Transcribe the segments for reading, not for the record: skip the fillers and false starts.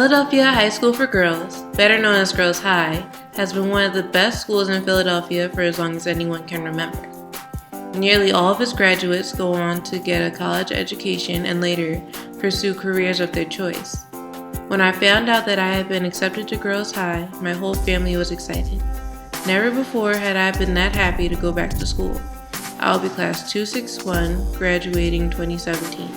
Philadelphia High School for Girls, better known as Girls High, has been one of the best schools in Philadelphia for as long as anyone can remember. Nearly all of its graduates go on to get a college education and later pursue careers of their choice. When I found out that I had been accepted to Girls High, my whole family was excited. Never before had I been that happy to go back to school. I'll be class 261, graduating 2017.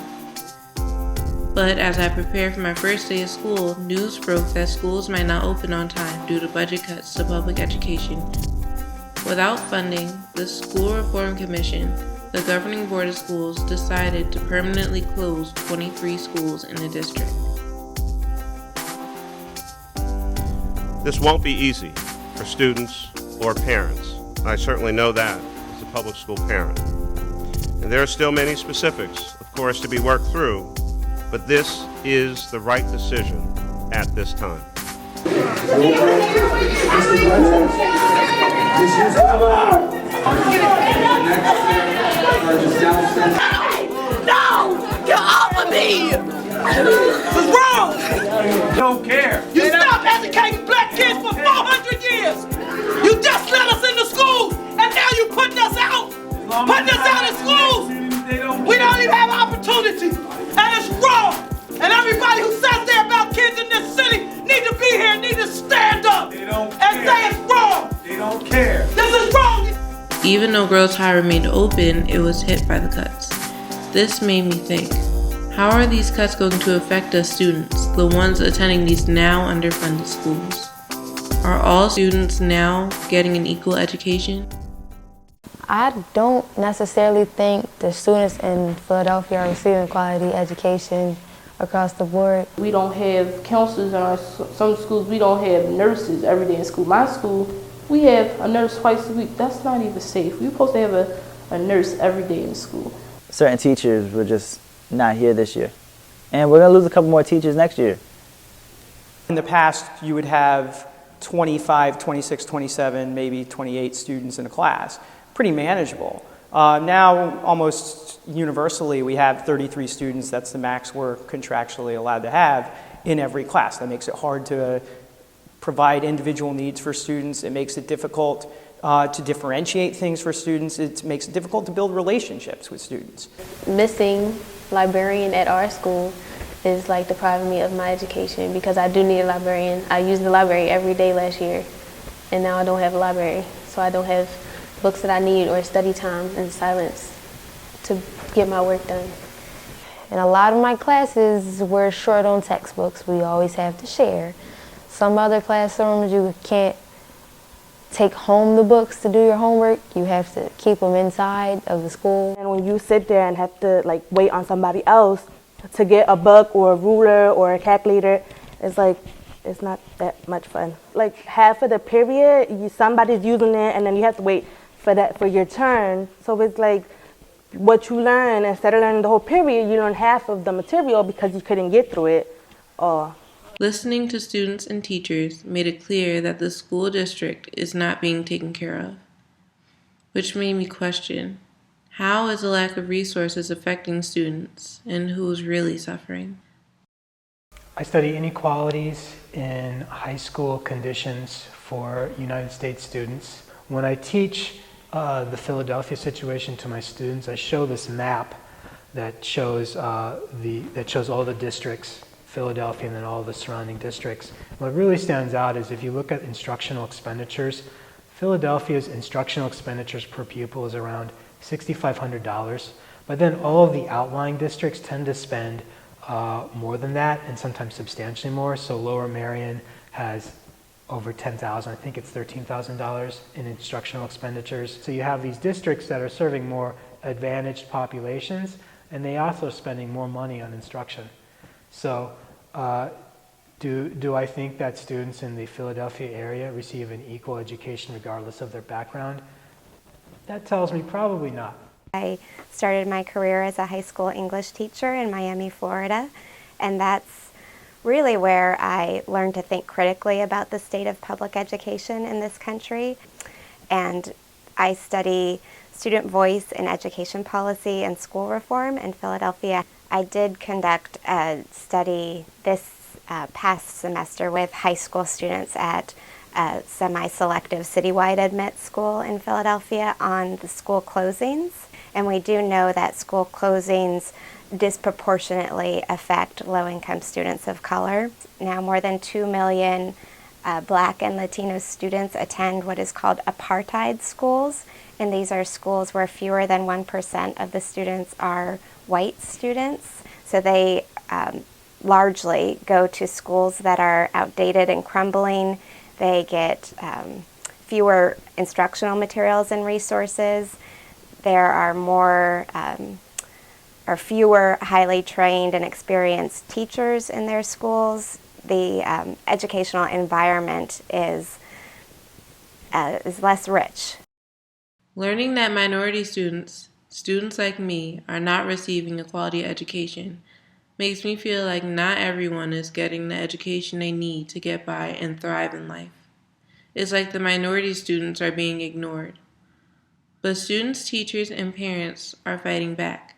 But as I prepared for my first day of school, news broke that schools might not open on time due to budget cuts to public education. Without funding, the School Reform Commission, the governing board of schools, decided to permanently close 23 schools in the district. This won't be easy for students or parents. I certainly know that as a public school parent. And there are still many specifics, of course, to be worked through, but this is the right decision at this time. No! Get off of me! What's wrong? Don't care. You stopped educating black kids for 400 years! You just let us into school, and now you putting us out! Putting us out of school! We don't even have opportunity, and it's wrong! And everybody who says they're about kids in this city need to be here, need to stand up and say it's wrong! They don't care. This is wrong! Even though Girls High remained open, it was hit by the cuts. This made me think, how are these cuts going to affect us students, the ones attending these now underfunded schools? Are all students now getting an equal education? I don't necessarily think the students in Philadelphia are receiving quality education across the board. We don't have counselors in some schools. We don't have nurses every day in school. My school, we have a nurse twice a week. That's not even safe. We're supposed to have a nurse every day in school. Certain teachers were just not here this year. And we're going to lose a couple more teachers next year. In the past, you would have 25, 26, 27, maybe 28 students in a class. Pretty manageable. Now, almost universally, we have 33 students. That's the max we're contractually allowed to have in every class. That makes it hard to provide individual needs for students. It makes it difficult to differentiate things for students. It makes it difficult to build relationships with students. Missing librarian at our school is like depriving me of my education because I do need a librarian. I used the library every day last year, and now I don't have a library, so I don't have books that I need or study time in silence to get my work done. And a lot of my classes were short on textbooks. We always have to share. Some other classrooms you can't take home the books to do your homework. You have to keep them inside of the school. And when you sit there and have to wait on somebody else to get a book or a ruler or a calculator, it's not that much fun. Like half of the period, somebody's using it, and then you have to wait for your turn. So it's like what you learn, instead of learning the whole period, you learn half of the material because you couldn't get through it all. Listening to students and teachers made it clear that the school district is not being taken care of, which made me question, how is the lack of resources affecting students and who's really suffering? I study inequalities in high school conditions for United States students. When I teach the Philadelphia situation to my students, I show this map that shows all the districts, Philadelphia and then all the surrounding districts. What really stands out is if you look at instructional expenditures, Philadelphia's instructional expenditures per pupil is around $6,500, but then all of the outlying districts tend to spend more than that and sometimes substantially more. So Lower Merion has over $10,000, I think it's $13,000 in instructional expenditures. So you have these districts that are serving more advantaged populations, and they also are spending more money on instruction. So do I think that students in the Philadelphia area receive an equal education regardless of their background? That tells me probably not. I started my career as a high school English teacher in Miami, Florida, and that's really where I learned to think critically about the state of public education in this country. And I study student voice in education policy and school reform in Philadelphia. I did conduct a study this past semester with high school students at a semi-selective citywide admit school in Philadelphia on the school closings. And we do know that school closings disproportionately affect low-income students of color. Now more than 2 million Black and Latino students attend what is called apartheid schools, and these are schools where fewer than 1% of the students are white students. So they largely go to schools that are outdated and crumbling. They get fewer instructional materials and resources. There are fewer highly trained and experienced teachers in their schools. The educational environment is less rich. Learning that minority students like me, are not receiving a quality education makes me feel like not everyone is getting the education they need to get by and thrive in life. It's like the minority students are being ignored. But students, teachers, and parents are fighting back.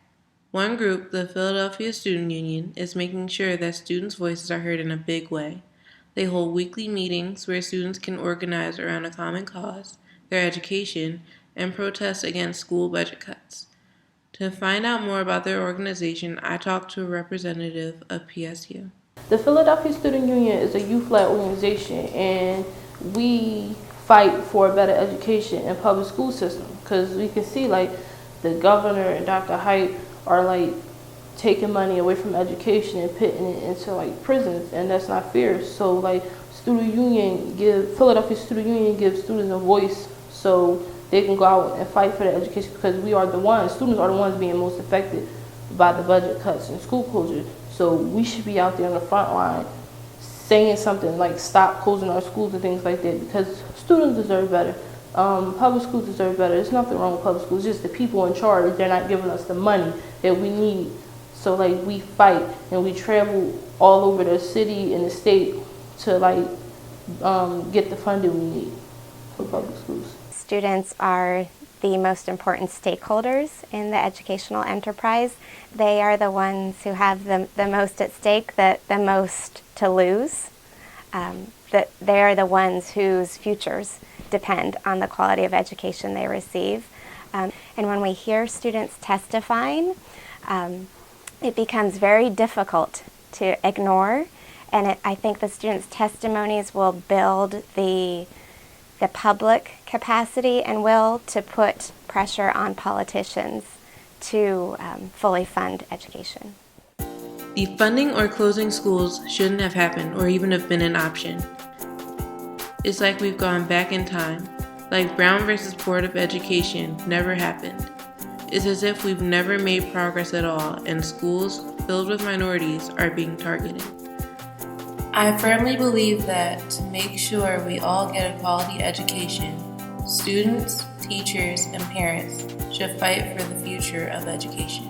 One group, the Philadelphia Student Union, is making sure that students' voices are heard in a big way. They hold weekly meetings where students can organize around a common cause, their education, and protest against school budget cuts. To find out more about their organization, I talked to a representative of PSU. The Philadelphia Student Union is a youth-led organization, and we fight for a better education and public school system, because we can see like the governor and Dr. Hyde are like taking money away from education and putting it into like prisons, and that's not fair. So like Philadelphia Student Union gives students a voice so they can go out and fight for their education, because students are the ones being most affected by the budget cuts and school closures. So we should be out there on the front line saying something like stop closing our schools and things like that, because students deserve better. Public schools deserve better. There's nothing wrong with public schools, it's just the people in charge, they're not giving us the money that we need. So like we fight and we travel all over the city and the state to like get the funding we need for public schools. Students are the most important stakeholders in the educational enterprise. They are the ones who have the most at stake, the most to lose. That they are the ones whose futures depend on the quality of education they receive. And when we hear students testifying, it becomes very difficult to ignore. And I think the students' testimonies will build the public capacity and will to put pressure on politicians to fully fund education. Defunding or closing schools shouldn't have happened or even have been an option. It's like we've gone back in time, like Brown versus Board of Education never happened. It's as if we've never made progress at all and schools filled with minorities are being targeted. I firmly believe that to make sure we all get a quality education, students, teachers, and parents should fight for the future of education.